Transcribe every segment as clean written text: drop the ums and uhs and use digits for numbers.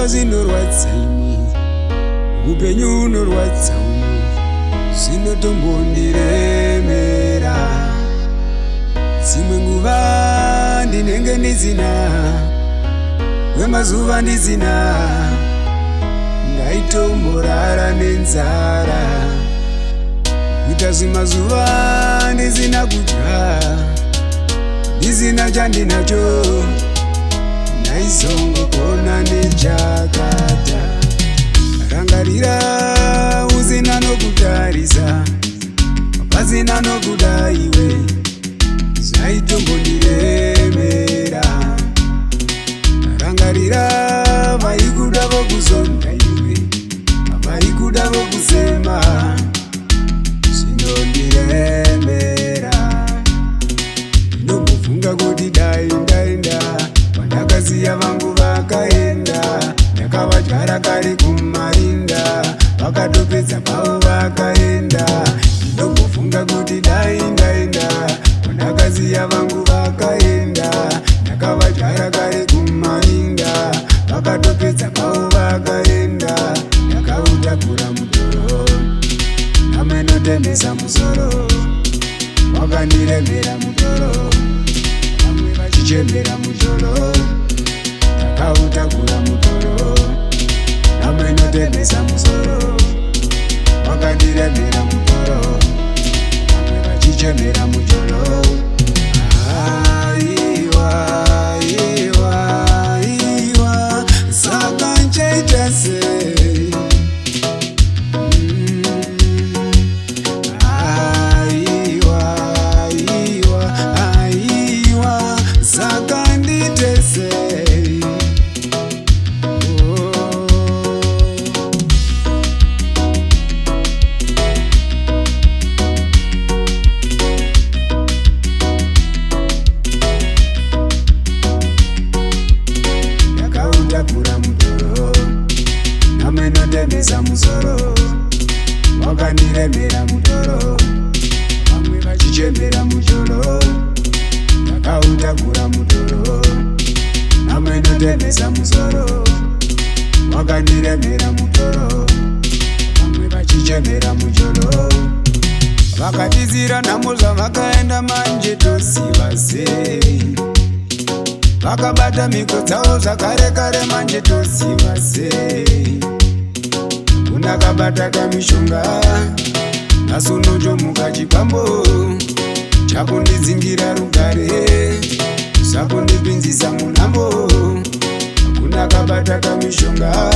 nguva zinorwadza ini, upenyu unorwadza uno zvinotombondiremera. Dzimwe nguva ndinenge ndizina, kwemazuva ndizina, ndaitomborara nenzara. Kuita zvimazuva ndizina kudya, ndizina chandinacho, ndaizongopona nechakata. Rangarira usina nokutarisa, pasina nokuda iwe, zvaitombondiremera. Rangarira vaikuda vokuzonda iwe, vaikuda vokusema, zvinondiremera. Ndombofunga kuti dai ndaenda kwandakasiya vangu vakaenda, ndakavadyara kare kumarinda, vakatopedza pavo vakaenda. Ndombofunga kuti dai ndaenda kwandakasiya vangu vakaenda, ndakavadyara kare kumarinda, vakatopedza pavo vakaenda. Ndakautakura mutoro, namenotemesa musoro, wakandiremera mutoro, vamwe vachichembera mutoro. Ndakautakura mutoro, namenotemesa musoro, wakandiremera mutoro, vamwe vachichembera mutoro. Aiwa, aiwa, aiwa, saka nchaita sei? Aiwa, aiwa, aiwa, saka ndite sei? Ndakautakura mutoro, namenotemesa musoro, wakandiremera mutoro, vamwe vachichembera mutoro. Ndakautakura mutoro, namenotemesa musoro, wakandiremera mutoro, vamwe vachichembera mutoro. Vakatizira nhamo zvavakaenda manje tosiva sei, vakabata mhiko dzavo zvakare kare manje tosiva sei. Kundakabata kamishonga, nhasi unochomuka chipambo, chakundidzingira rugare, zvakundipinzisa munhambo. Kundakabata kamishonga,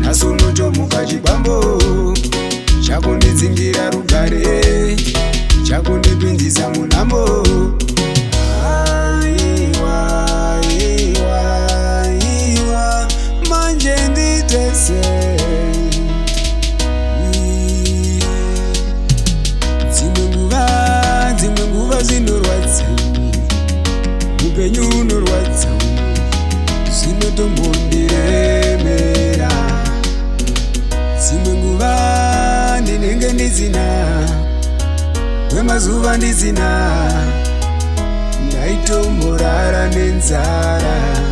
nhasi unochomuka chipambo, chakundidzingira rugare, chakundipinzisa munhambo. Aiwa, aiwa, aiwa, manje ndite sei? Dzimwe nguva zinorwadza ini, upenyu unorwadza uno zvinotombondiremera. Dzimwe nguva ndinenge ndizina, kwemazuva ndizina, ndaitomborara nenzara.